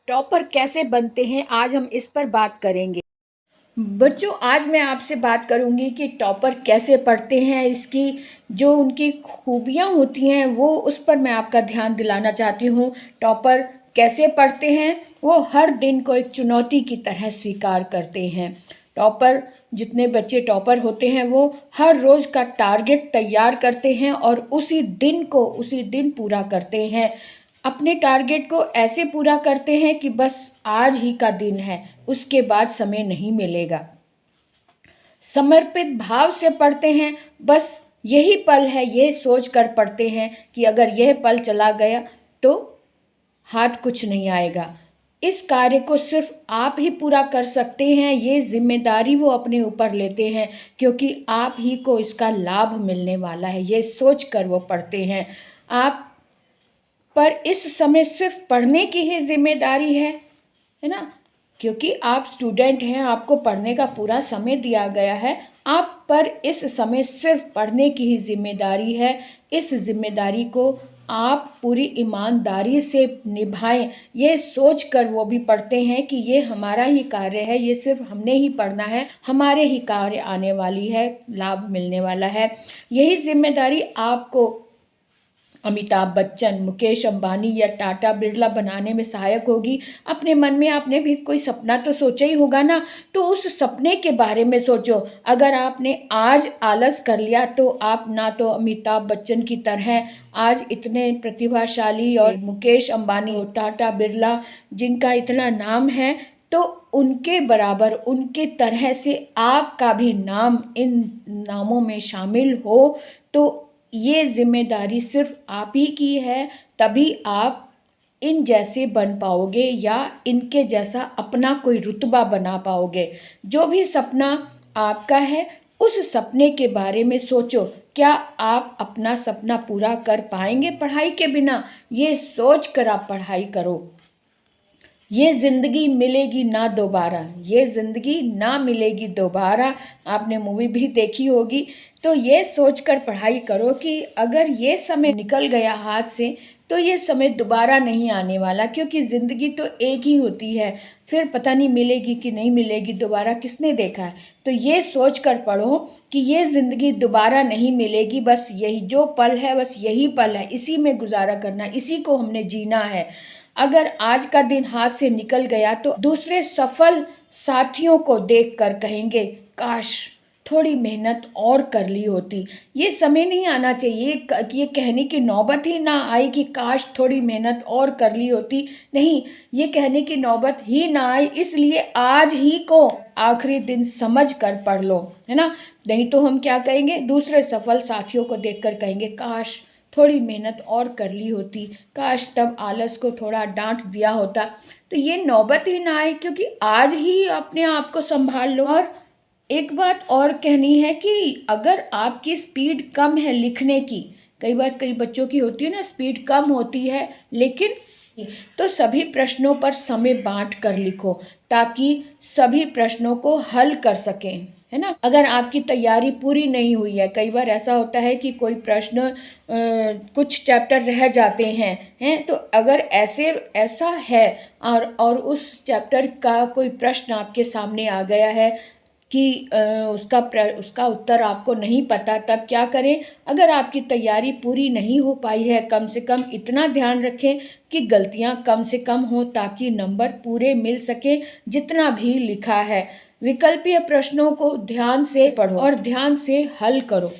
Topper कैसे बनते हैं, आज हम इस पर बात करेंगे। बच्चों, आज मैं आपसे बात करूंगी कि टॉपर कैसे पढ़ते हैं, इसकी जो उनकी खूबियां होती हैं वो उस पर मैं आपका ध्यान दिलाना चाहती हूँ। टॉपर कैसे पढ़ते हैं, वो हर दिन को एक चुनौती की तरह स्वीकार करते हैं। टॉपर जितने बच्चे टॉपर होते हैं वो हर रोज़ का टारगेट तैयार करते हैं और उसी दिन पूरा करते हैं। अपने टारगेट को ऐसे पूरा करते हैं कि बस आज ही का दिन है, उसके बाद समय नहीं मिलेगा। समर्पित भाव से पढ़ते हैं, बस यही पल है ये सोच कर पढ़ते हैं कि अगर यह पल चला गया तो हाथ कुछ नहीं आएगा। इस कार्य को सिर्फ आप ही पूरा कर सकते हैं, ये जिम्मेदारी वो अपने ऊपर लेते हैं क्योंकि आप ही को इसका लाभ मिलने वाला है, ये सोच कर वो पढ़ते हैं। आप पर इस समय सिर्फ पढ़ने की ही जिम्मेदारी है ना, क्योंकि आप स्टूडेंट हैं, आपको पढ़ने का पूरा समय दिया गया है। आप पर इस समय सिर्फ पढ़ने की ही जिम्मेदारी है। इस जिम्मेदारी को आप पूरी ईमानदारी से निभाएं, ये सोच कर वो भी पढ़ते हैं कि ये हमारा ही कार्य है, ये सिर्फ हमने ही पढ़ना है, हमारे ही कार्य आने वाली है, लाभ मिलने वाला है। यही जिम्मेदारी आपको अमिताभ बच्चन, मुकेश अंबानी या टाटा बिरला बनाने में सहायक होगी। अपने मन में आपने भी कोई सपना तो सोचा ही होगा ना, तो उस सपने के बारे में सोचो। अगर आपने आज आलस कर लिया तो आप ना तो अमिताभ बच्चन की तरह आज इतने प्रतिभाशाली और मुकेश अंबानी, टाटा बिरला जिनका इतना नाम है, तो उनके बराबर, उनके तरह से आपका भी नाम इन नामों में शामिल हो, तो ये जिम्मेदारी सिर्फ आप ही की है। तभी आप इन जैसे बन पाओगे या इनके जैसा अपना कोई रुतबा बना पाओगे। जो भी सपना आपका है, उस सपने के बारे में सोचो। क्या आप अपना सपना पूरा कर पाएंगे पढ़ाई के बिना? ये सोच कर आप पढ़ाई करो। ये ज़िंदगी मिलेगी ना दोबारा, ये ज़िंदगी ना मिलेगी दोबारा। आपने मूवी भी देखी होगी। तो ये सोचकर पढ़ाई करो कि अगर ये समय निकल गया हाथ से तो ये समय दोबारा नहीं आने वाला, क्योंकि ज़िंदगी तो एक ही होती है, फिर पता नहीं मिलेगी कि नहीं मिलेगी दोबारा, किसने देखा है। तो ये सोच कर पढ़ो कि ये ज़िंदगी दोबारा नहीं मिलेगी, बस यही जो पल है, बस यही पल है, इसी में गुजारा करना, इसी को हमने जीना है। अगर आज का दिन हाथ से निकल गया तो दूसरे सफल साथियों को देखकर कहेंगे, काश थोड़ी मेहनत और कर ली होती। ये समय नहीं आना चाहिए कि ये कहने की नौबत ही ना आए कि काश थोड़ी मेहनत और कर ली होती। नहीं, ये कहने की नौबत ही ना आए, इसलिए आज ही को आखिरी दिन समझ कर पढ़ लो, है ना। नहीं तो हम क्या कहेंगे, दूसरे सफल साथियों को देखकर कहेंगे, काश थोड़ी मेहनत और कर ली होती, काश तब आलस को थोड़ा डांट दिया होता। तो ये नौबत ही ना आए, क्योंकि आज ही अपने आप को संभाल लो। और एक बात और कहनी है कि अगर आपकी स्पीड कम है लिखने की, कई बार कई बच्चों की होती है ना, स्पीड कम होती है लेकिन, तो सभी प्रश्नों पर समय बांट कर लिखो ताकि सभी प्रश्नों को हल कर सकें, है ना। अगर आपकी तैयारी पूरी नहीं हुई है, कई बार ऐसा होता है कि कोई प्रश्न कुछ चैप्टर रह जाते हैं तो अगर ऐसा है और उस चैप्टर का कोई प्रश्न आपके सामने आ गया है कि उसका उत्तर आपको नहीं पता, तब क्या करें। अगर आपकी तैयारी पूरी नहीं हो पाई है, कम से कम इतना ध्यान रखें कि गलतियां कम से कम हो ताकि नंबर पूरे मिल सके जितना भी लिखा है। विकल्पीय प्रश्नों को ध्यान से पढ़ो और ध्यान से हल करो।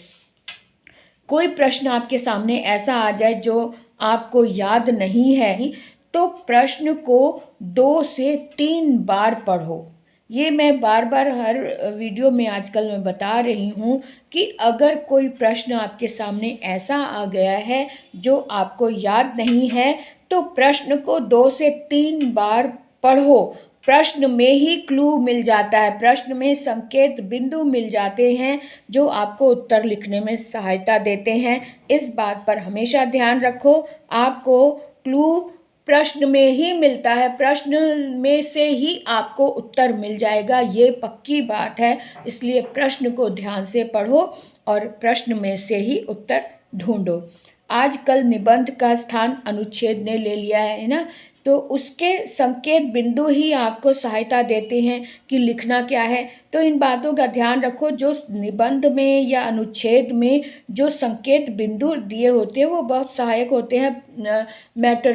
कोई प्रश्न आपके सामने ऐसा आ जाए जो आपको याद नहीं है, तो प्रश्न को 2 से 3 बार पढ़ो। ये मैं बार बार हर वीडियो में आजकल मैं बता रही हूँ कि अगर कोई प्रश्न आपके सामने ऐसा आ गया है जो आपको याद नहीं है, तो प्रश्न को 2 से 3 बार पढ़ो। प्रश्न में ही क्लू मिल जाता है, प्रश्न में संकेत बिंदु मिल जाते हैं जो आपको उत्तर लिखने में सहायता देते हैं। इस बात पर हमेशा ध्यान रखो, आपको क्लू प्रश्न में ही मिलता है, प्रश्न में से ही आपको उत्तर मिल जाएगा, ये पक्की बात है। इसलिए प्रश्न को ध्यान से पढ़ो और प्रश्न में से ही उत्तर ढूंढो। आजकल निबंध का स्थान अनुच्छेद ने ले लिया है ना, तो उसके संकेत बिंदु ही आपको सहायता देते हैं कि लिखना क्या है। तो इन बातों का ध्यान रखो। जो निबंध में या अनुच्छेद में जो संकेत बिंदु दिए होते हैं वो बहुत सहायक होते हैं मैटर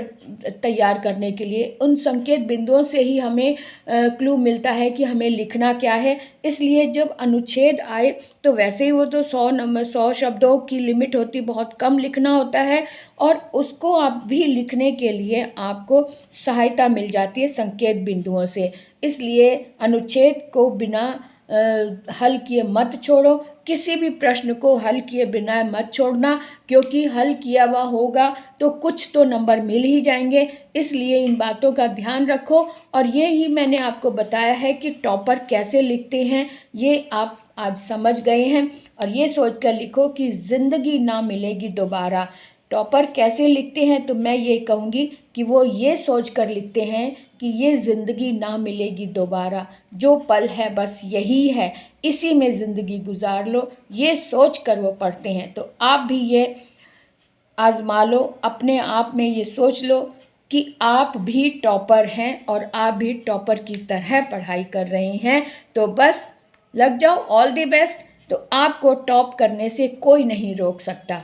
तैयार करने के लिए। उन संकेत बिंदुओं से ही हमें क्लू मिलता है कि हमें लिखना क्या है। इसलिए जब अनुच्छेद आए तो वैसे ही वो तो 100 शब्दों की लिमिट होती, बहुत कम लिखना होता है, और उसको आप भी लिखने के लिए आपको सहायता मिल जाती है संकेत बिंदुओं से। इसलिए अनुच्छेद को बिना हल किए मत छोड़ो। किसी भी प्रश्न को हल किए बिना मत छोड़ना, क्योंकि हल किया हुआ होगा तो कुछ तो नंबर मिल ही जाएंगे। इसलिए इन बातों का ध्यान रखो। और ये ही मैंने आपको बताया है कि टॉपर कैसे लिखते हैं, ये आप आज समझ गए हैं। और ये सोचकर लिखो कि ज़िंदगी ना मिलेगी दोबारा। टॉपर कैसे लिखते हैं तो मैं ये कहूँगी कि वो ये सोच कर लिखते हैं कि ये ज़िंदगी ना मिलेगी दोबारा, जो पल है बस यही है, इसी में ज़िंदगी गुजार लो, ये सोच कर वो पढ़ते हैं। तो आप भी ये आज़मा लो, अपने आप में ये सोच लो कि आप भी टॉपर हैं और आप भी टॉपर की तरह पढ़ाई कर रहे हैं। तो बस लग जाओ। All the best. तो आपको टॉप करने से कोई नहीं रोक सकता।